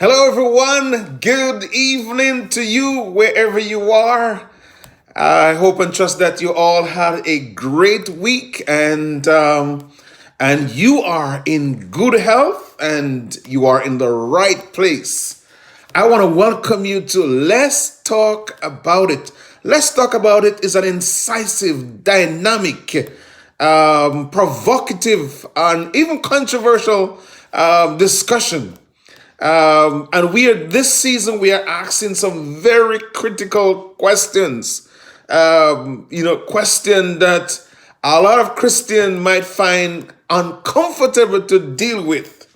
Hello, everyone. Good evening to you, wherever you are. I hope and trust that you all had a great week and you are in good health and you are in the right place. I want to welcome you to Let's Talk About It. Let's Talk About It is an incisive, dynamic, provocative, and even controversial discussion. And this season, we are asking some very critical questions. Question that a lot of Christians might find uncomfortable to deal with.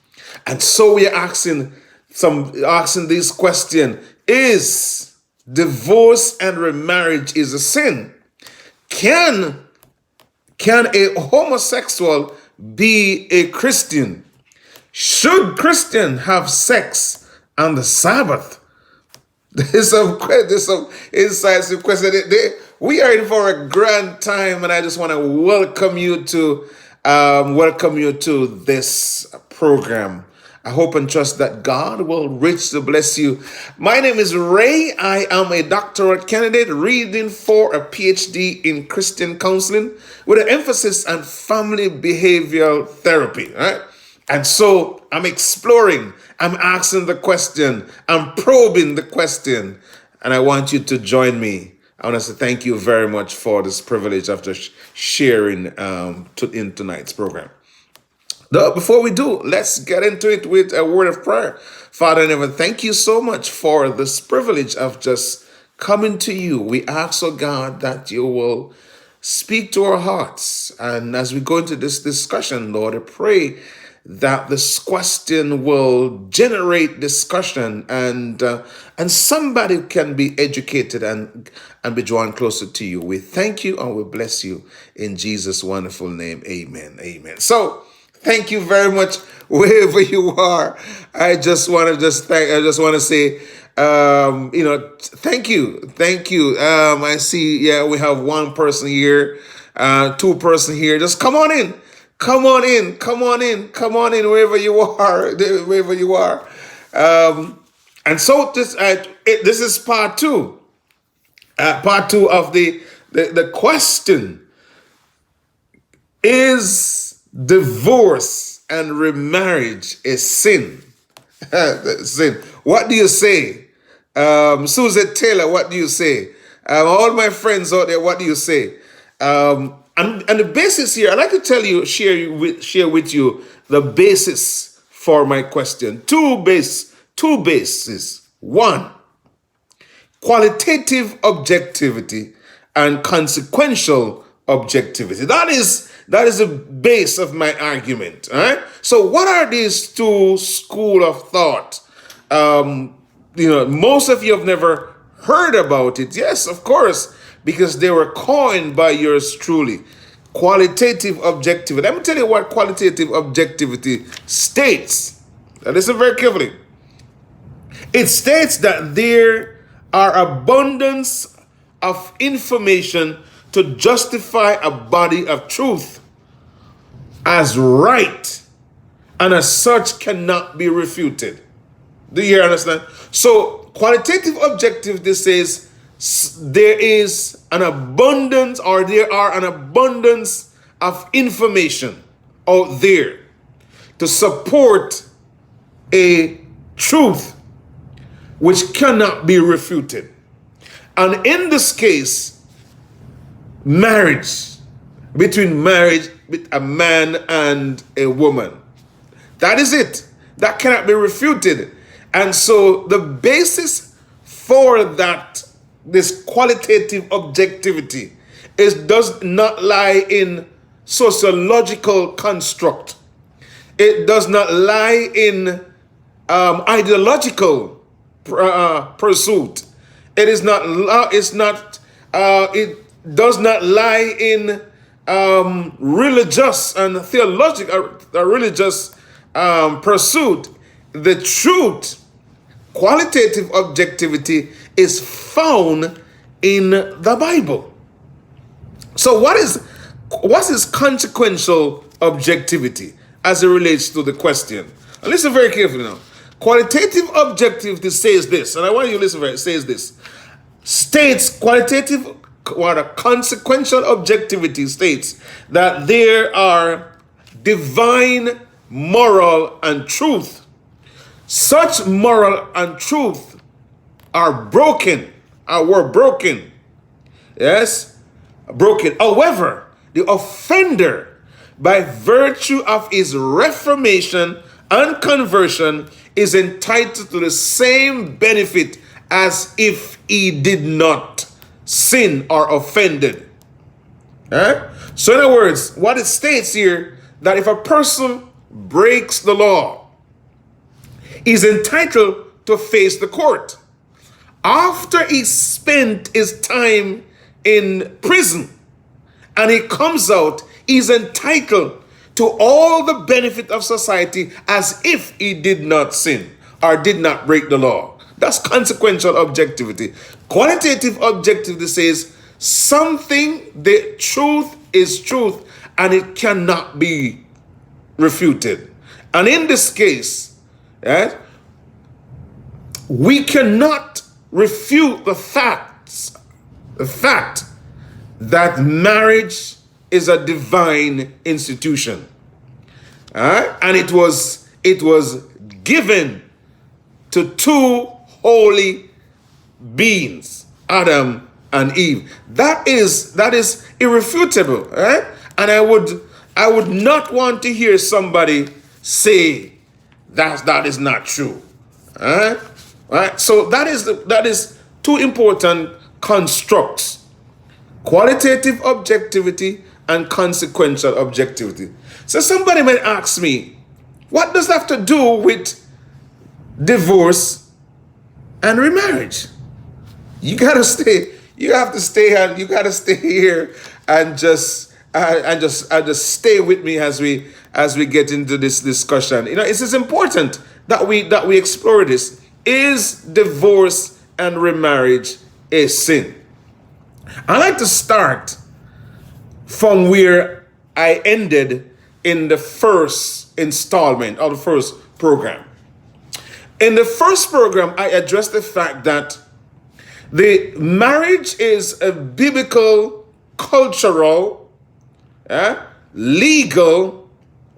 And so we are asking this question: Is divorce and remarriage is a sin? Can a homosexual be a Christian? Should Christians have sex on the Sabbath? There's some incisive questions. We are in for a grand time, and I just want to welcome you to this program. I hope and trust that God will richly bless you. My name is Ray. I am a doctoral candidate reading for a PhD in Christian counseling with an emphasis on family behavioral therapy. Right? And so I'm exploring, I'm asking the question, I'm probing the question, and I want you to join me. I want to say thank you very much for this privilege of just sharing in tonight's program. Now, before we do, let's get into it with a word of prayer. Father in heaven, thank you so much for this privilege of just coming to you. We ask, oh God, that you will speak to our hearts. And as we go into this discussion, Lord, I pray that this question will generate discussion and somebody can be educated and be drawn closer to you. We thank you and we bless you in Jesus' wonderful name. Amen. Amen. So thank you very much wherever you are. I just want to say thank you. Thank you. I see, we have one person here, two person here. Just come on in. Come on in, wherever you are. And so this is part two of the question: Is divorce and remarriage a sin? Sin. What do you say? Susan Taylor, what do you say? All my friends out there, what do you say? And the basis here, I'd like to share with you the basis for my question. Two bases. One, qualitative objectivity and consequential objectivity. That is the base of my argument. All right. So what are these two school of thought? Most of you have never heard about it. Yes, of course, because they were coined by yours truly. Qualitative objectivity. Let me tell you what qualitative objectivity states. Now listen very carefully. It states that there are abundance of information to justify a body of truth as right, and as such cannot be refuted. Do you understand? So qualitative objectivity says there are an abundance of information out there to support a truth which cannot be refuted. And in this case, marriage with a man and a woman. That is it. That cannot be refuted. And so the basis for this qualitative objectivity does not lie in sociological construct. It does not lie in ideological pursuit. It does not lie in religious and theological religious pursuit. The truth, qualitative objectivity, is found in the Bible. So what is consequential objectivity as it relates to the question? And listen very carefully now. Qualitative objectivity says this, and I want you to listen for it. It says this. States qualitative, what a consequential objectivity states that there are divine moral and truth. Such moral and truth are broken, were broken. Yes, broken. However, the offender, by virtue of his reformation and conversion, is entitled to the same benefit as if he did not sin or offended. So in other words, what it states here, that if a person breaks the law, he's entitled to face the court. After he spent his time in prison and he comes out, he's entitled to all the benefit of society as if he did not sin or did not break the law. That's consequential objectivity. Qualitative objectivity says something, the truth is truth, and it cannot be refuted. And in this case, we cannot refute the fact that marriage is a divine institution. And it was given to two holy beings, Adam and Eve. That is irrefutable. And I would not want to hear somebody say that is not true. Right? So that is two important constructs: qualitative objectivity and consequential objectivity. So somebody might ask me, what does that have to do with divorce and remarriage? You have to stay here and just stay with me as we get into this discussion. It is important that we explore this. Is divorce and remarriage a sin? I like to start from where I ended in the first installment of the first program. In the first program, I addressed the fact that the marriage is a biblical, cultural, legal,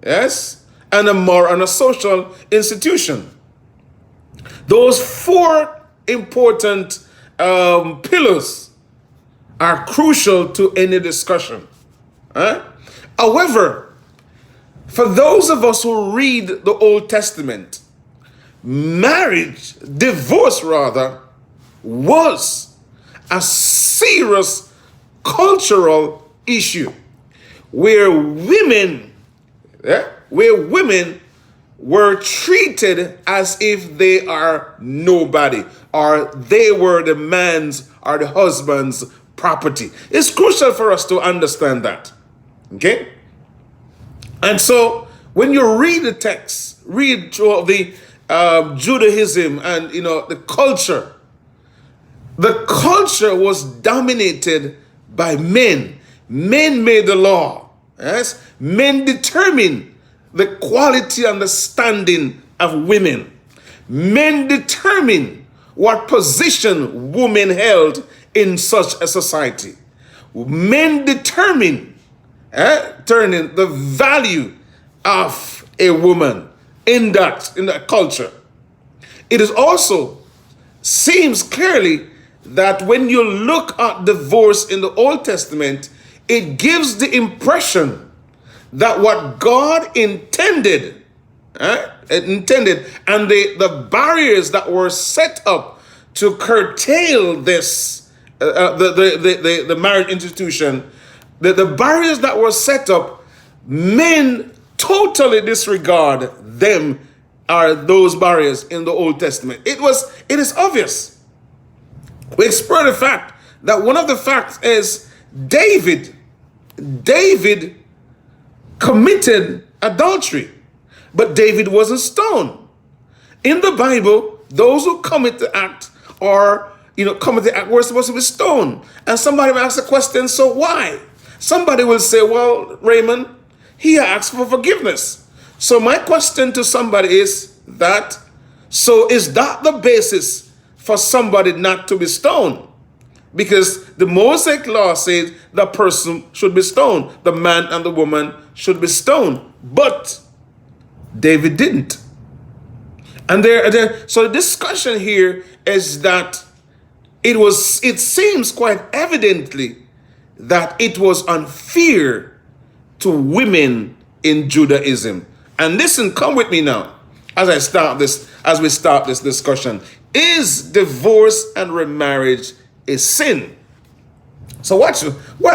and a moral and a social institution. Those four important pillars are crucial to any discussion. However, for those of us who read the Old Testament, divorce rather, was a serious cultural issue where women were treated as if they are nobody, or they were the man's or the husband's property. It's crucial for us to understand that. Okay? And so when you read the text, read through the Judaism and the culture was dominated by men. Men made the law. Yes? Men determined the quality and the standing of women. Men determined what position women held in such a society. Men determined turning the value of a woman in that culture. It is also seems clearly that when you look at divorce in the Old Testament, it gives the impression that what God intended, and the barriers that were set up to curtail this, the marriage institution, the barriers that were set up, men totally disregard them, are those barriers in the Old Testament. It is obvious. We explore the fact that one of the facts is David committed adultery, but David wasn't stoned. In the Bible, those who commit the act were supposed to be stoned. And somebody will ask the question, so why? Somebody will say, well, Raymond, he asked for forgiveness. So my question to somebody is that So is that the basis for somebody not to be stoned? Because the Mosaic law says the person should be stoned. The man and the woman should be stoned. But David didn't. And so the discussion here is that it seems quite evidently that it was unfair to women in Judaism. And listen, come with me now as we start this discussion. Is divorce and remarriage a sin? So watch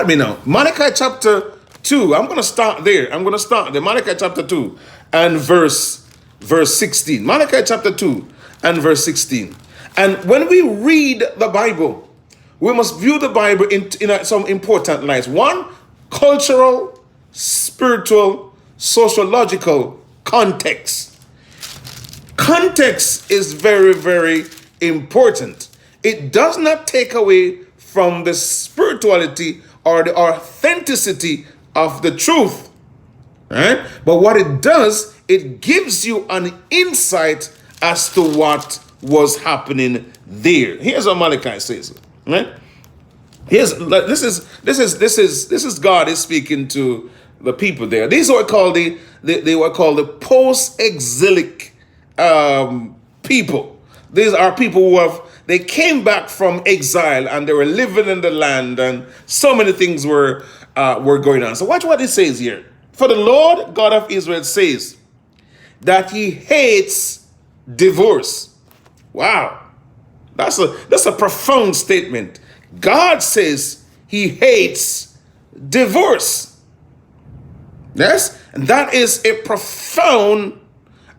me now. Malachi chapter 2. I'm going to start there. Malachi chapter 2 and verse 16. Malachi chapter 2 and verse 16. And when we read the Bible, we must view the Bible in some important lights. One, cultural, spiritual, sociological context. Context is very, very important. It does not take away from the spirituality or the authenticity of the truth. Right? But what it does, it gives you an insight as to what was happening there. Here's what Malachi says. Right? This is God is speaking to the people there. These were called the post-exilic people. These are people who they came back from exile and they were living in the land, and so many things were going on. So watch what it says here. For the Lord God of Israel says that he hates divorce. Wow. That's a profound statement. God says he hates divorce. Yes? And that is a profound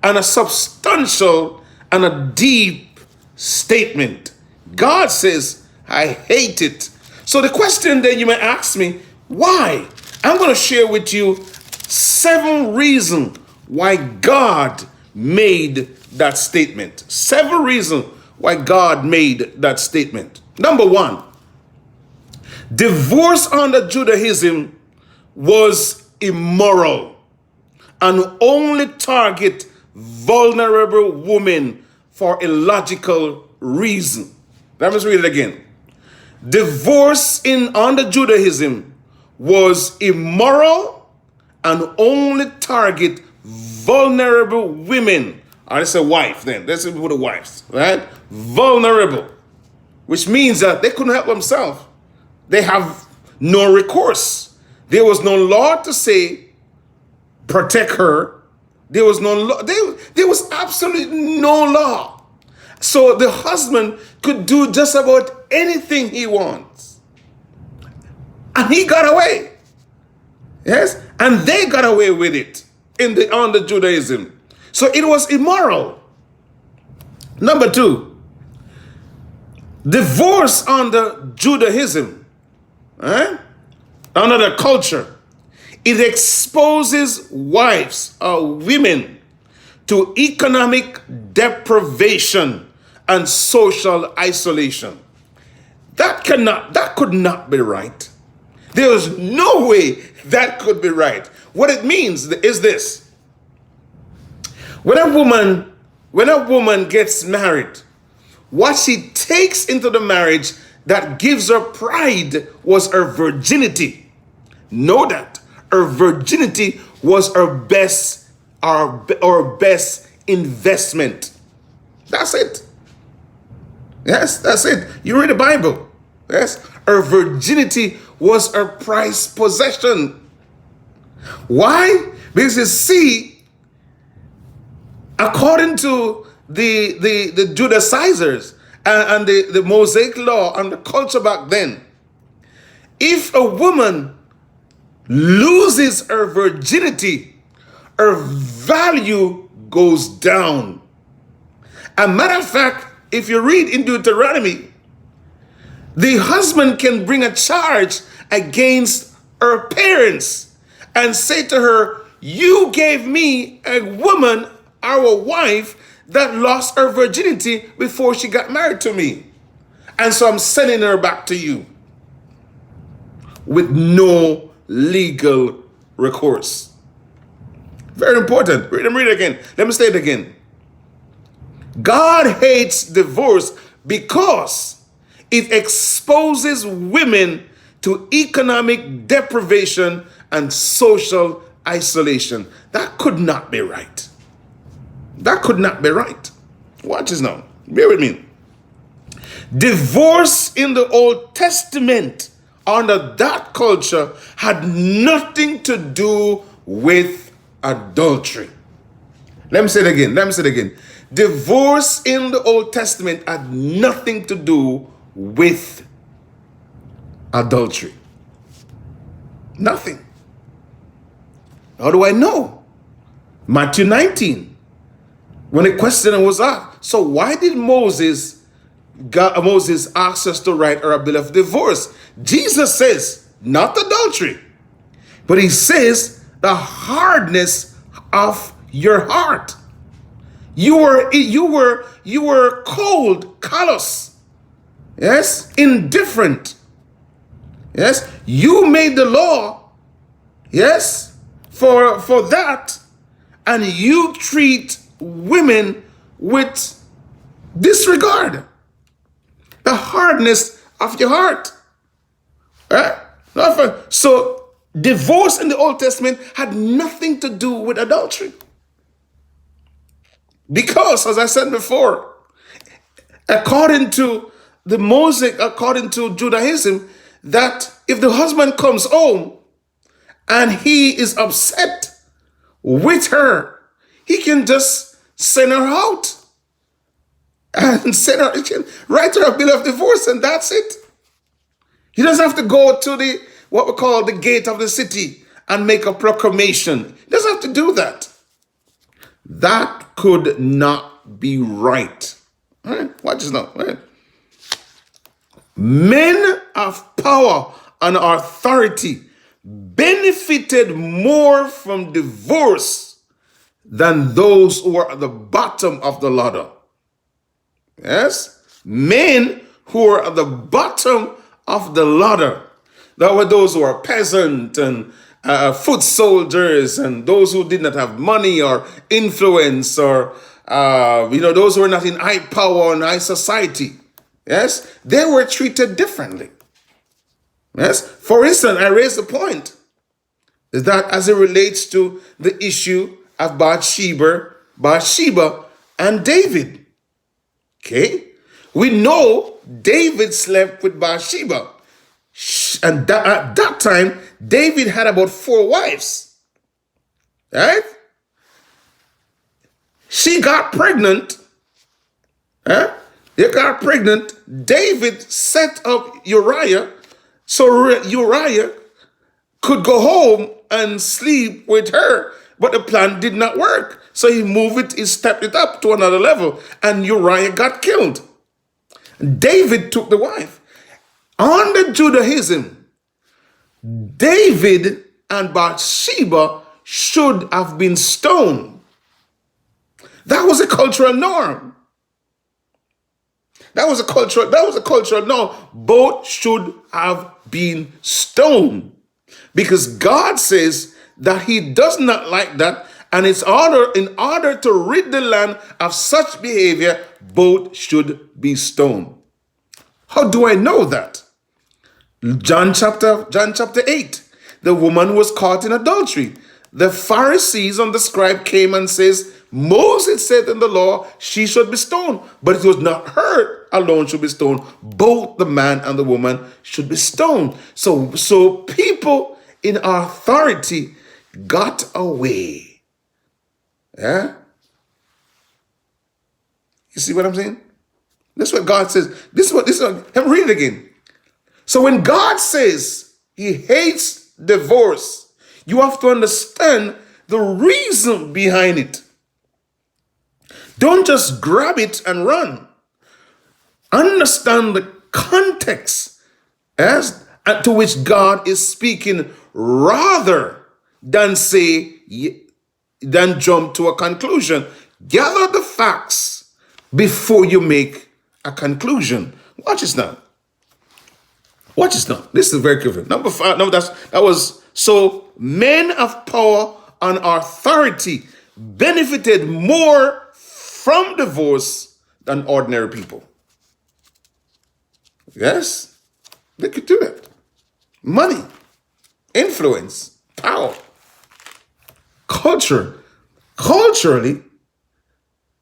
and a substantial and a deep statement. God says, I hate it. So the question then you may ask me, why? I'm going to share with you 7 reasons why God made that statement. 7 reasons why God made that statement. Number 1, divorce under Judaism was immoral and only target vulnerable women for illogical reason. Let me read it again. Divorce under Judaism was immoral and only target vulnerable women. Let's say wife then. Let's say for the wives, right? Vulnerable, which means that they couldn't help themselves. They have no recourse. There was no law to say protect her. There was no law. There was absolutely no law. So the husband could do just about anything he wants. And he got away. Yes? And they got away with it under Judaism. So it was immoral. Number 2, divorce under Judaism, under the culture, it exposes wives or women to economic deprivation and social isolation. That could not be right. There is no way that could be right. What it means is this. When a woman gets married, what she takes into the marriage that gives her pride was her virginity. Know that her virginity was her best investment. That's it. Yes, that's it. You read the Bible. Yes, her virginity was her prized possession. Why? Because you see, according to the Judaizers and the Mosaic law and the culture back then, if a woman loses her virginity, her value goes down. A matter of fact, if you read in Deuteronomy, the husband can bring a charge against her parents and say to her, you gave me a woman, our wife, that lost her virginity before she got married to me. And so I'm sending her back to you with no legal recourse. Very important. Read it again. Let me say it again. God hates divorce because it exposes women to economic deprivation and social isolation. That could not be right. That could not be right. Watch this now. Bear with me. Divorce in the Old Testament under that culture had nothing to do with adultery. Let me say it again. Divorce in the Old Testament had nothing to do with adultery. Nothing. How do I know? Matthew 19. When a question was asked, so why did Moses ask us to write a bill of divorce? Jesus says, not adultery, but he says the hardness of your heart. You were cold, callous, yes, indifferent. Yes, you made the law, yes, for that, and you treat women with disregard. The hardness of your heart. Right? So divorce in the Old Testament had nothing to do with adultery. Because, as I said before, according to Judaism, that if the husband comes home and he is upset with her, he can just send her out and he can write her a bill of divorce, and that's it. He doesn't have to go to what we call the gate of the city and make a proclamation. He doesn't have to do that. That could not be right. All right, watch this now. All right. Men of power and authority benefited more from divorce than those who are at the bottom of the ladder. Yes? Men who are at the bottom of the ladder. That were those who are peasant and foot soldiers, and those who did not have money or influence, or those who were not in high power and high society. Yes, they were treated differently. Yes, for instance, I raised the point is that as it relates to the issue of Bathsheba and David. Okay, we know David slept with Bathsheba. And at that time, David had about 4 wives. Right? She got pregnant. They got pregnant. David set up Uriah so Uriah could go home and sleep with her. But the plan did not work. So he stepped it up to another level. And Uriah got killed. David took the wife. Under Judaism, David and Bathsheba should have been stoned. That was a cultural norm. That was a cultural norm. Both should have been stoned. Because God says that he does not like that, and in order to rid the land of such behavior, both should be stoned. How do I know that? John chapter 8. The woman was caught in adultery. The Pharisees and the scribe came and says, Moses said in the law, she should be stoned. But it was not her alone should be stoned. Both the man and the woman should be stoned. So people in authority got away. Yeah? You see what I'm saying? This is what God says. Let me read it again. So when God says he hates divorce, you have to understand the reason behind it. Don't just grab it and run. Understand the context to which God is speaking, rather than jump to a conclusion. Gather the facts before you make a conclusion. Watch this now. This is very clear. Number 5. So men of power and authority benefited more from divorce than ordinary people. Yes, they could do that. Money, influence, power, culture. Culturally,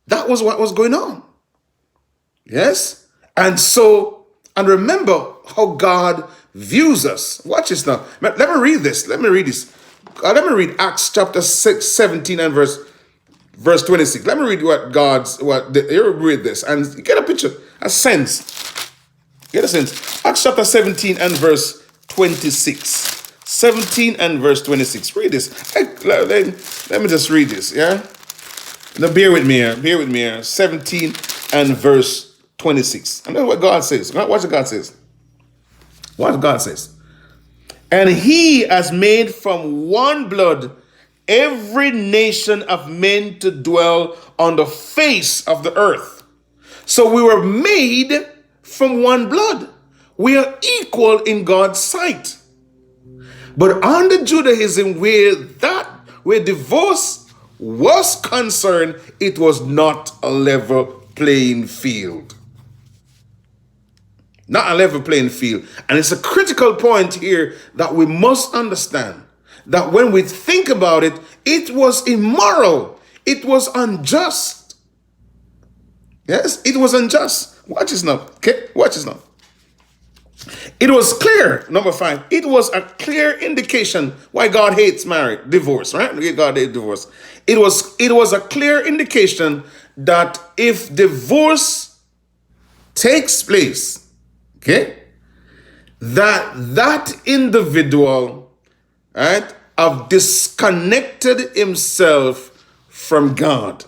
that was what was going on. Yes? And remember how God views us. Watch this now. Let me read this. Let me read Acts chapter 6, 17 and verse 26. Let me read you read this and get a picture, a sense. Get a sense. Acts chapter 17 and verse 26. 17 and verse 26. Read this. Let me just read this, yeah? Now bear with me here. 17 and verse 26. And that's what God says. Watch what God says. What God says. And he has made from one blood every nation of men to dwell on the face of the earth. So we were made from one blood. We are equal in God's sight. But under Judaism, where divorce was concerned, it was not a level playing field. Not a level playing field. And it's a critical point here that we must understand. That when we think about it, it was immoral. It was unjust. Yes, it was unjust. Watch this now. Okay, watch this now. It was clear, number 5, it was a clear indication why God hates divorce, right? God hates divorce. It was a clear indication that if divorce takes place, okay, that individual, right, have disconnected himself from God.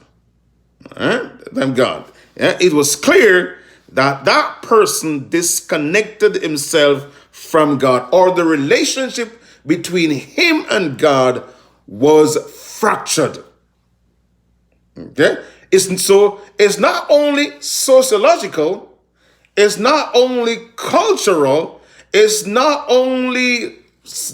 Right? From God. Yeah? It was clear that person disconnected himself from God, or the relationship between him and God was fractured. Okay? It's not only sociological, it's not only cultural, it's not only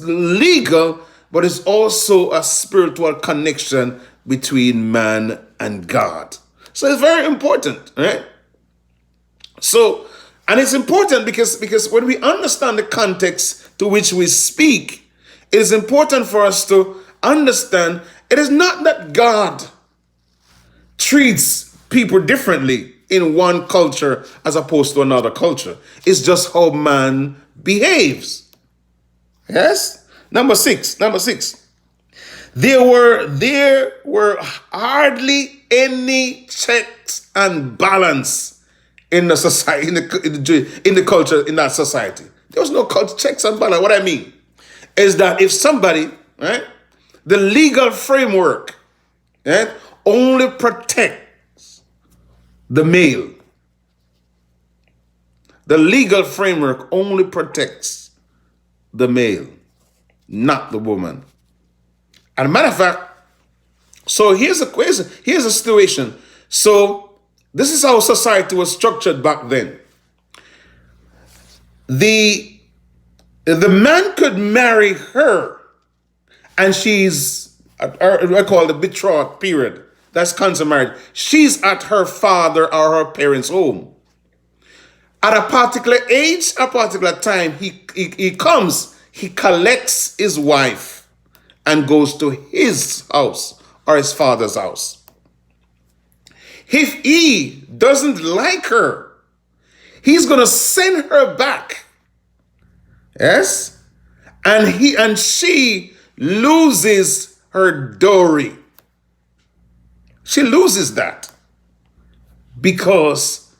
legal, but it's also a spiritual connection between man and God. So it's very important, right? So, and it's important because when we understand the context to which we speak, it is important for us to understand it is not that God treats people differently in one culture as opposed to another culture. It's just how man behaves. Yes? Number six. There were hardly any checks and balance in the society, in the culture, in that society. There was no checks and balance. What I mean is that if somebody, right, the legal framework, right, only protects the male. The legal framework only protects the male, not the woman. And a matter of fact, so here's a situation. So this is how society was structured back then. The man could marry her, and she's I call it the betrothed period. That's consummate. She's at her father or her parents' home. At a particular age, a particular time, he comes, he collects his wife and goes to his house or his father's house. If he doesn't like her, he's going to send her back. Yes? And she loses her dowry. She loses that because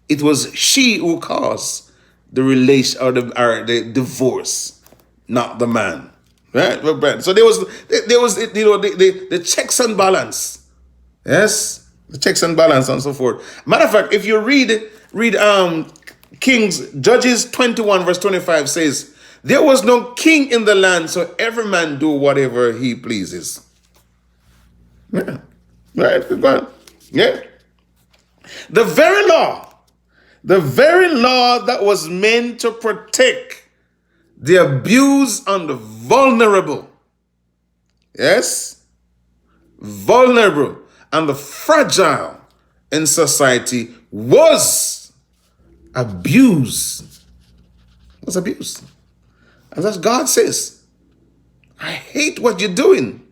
it was she who caused the relation or the divorce, not the man. Right? So there was the checks and balance. Yes? The checks and balance and so forth. Matter of fact, if you read Judges 21 verse 25 says, there was no king in the land, so every man do whatever he pleases. Yeah. Right. Yeah. The very law that was meant to protect the abused and the vulnerable. Yes. Vulnerable and the fragile in society was abuse. Was abuse. And that's God says, I hate what you're doing.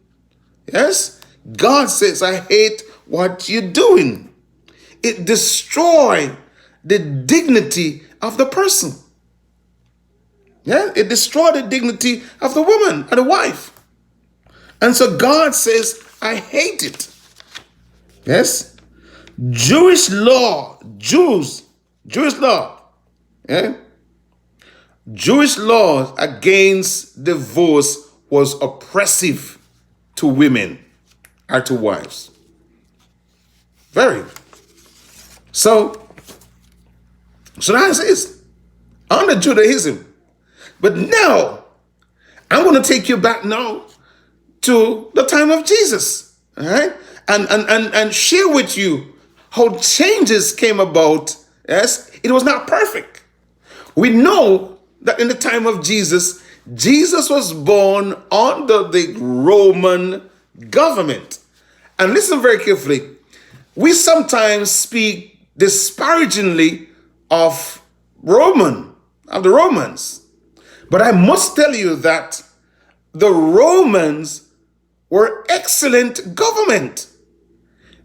Yes? God says, I hate what you're doing. It destroys the dignity of the person. Yeah? It destroyed the dignity of the woman and the wife. And so God says, I hate it. Yes? Jewish law, Jewish law. Yeah? Jewish law against divorce was oppressive to women or to wives. Very. So that's it. Under Judaism. But now, I'm going to take you back now to the time of Jesus. All right? And share with you how changes came about. Yes? It was not perfect. We know that in the time of Jesus, Jesus was born under the Roman government. And listen very carefully. We sometimes speak disparagingly of the Romans. But I must tell you that the Romans were excellent government.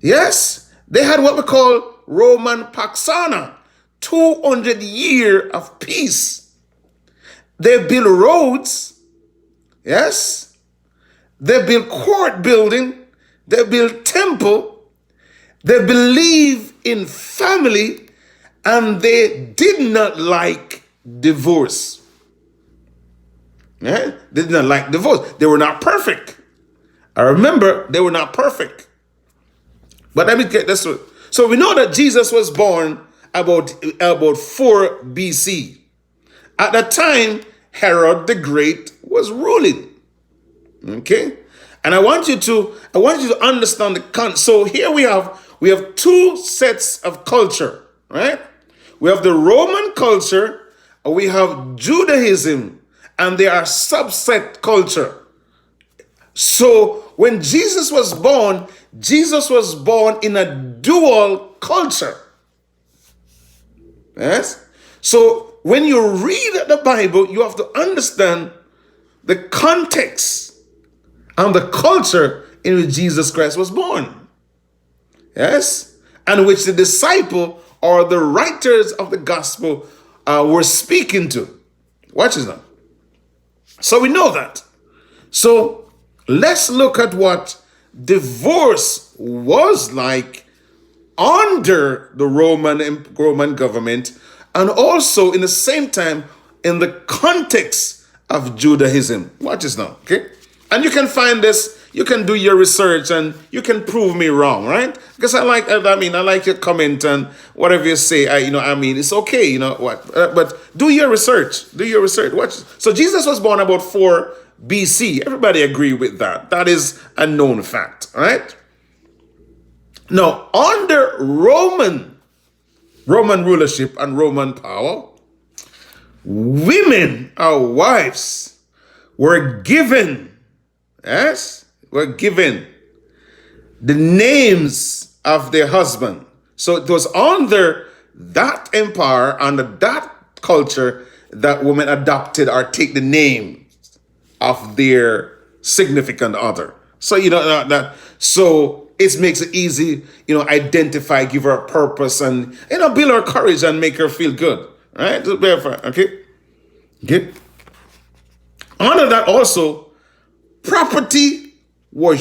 Yes, they had what we call Roman Pax Sana, 200 years of peace. They built roads. Yes, they built court building. They built temple. They believe in family, and they did not like divorce. Yeah? They did not like divorce. They were not perfect. I remember they were not perfect. But let me get this one. So we know that Jesus was born about 4 BC. At that time, Herod the Great was ruling. Okay? And I want you to understand so here we have two sets of culture, right? We have the Roman culture, and we have Judaism, and they are subset culture. So when Jesus was born in a dual culture. Yes? So when you read the Bible, you have to understand the context and the culture in which Jesus Christ was born. Yes? And which the disciple or the writers of the gospel were speaking to. Watch this now. So we know that. So let's look at what divorce was like under the Roman government, and also in the same time in the context of Judaism. Watch this now, okay? And you can find this, you can do your research and you can prove me wrong, right? Because I like your comment and whatever you say, it's okay, but do your research. Watch. So Jesus was born about 4 BC. Everybody agree with that. That is a known fact, all right? Now, under Roman rulership and Roman power, women or wives were given the names of their husband. So it was under that empire, under that culture, that women adopted or take the name of their significant other. So so it makes it easy, identify, give her a purpose, and build her courage and make her feel good. Right? Okay? Under that also, property was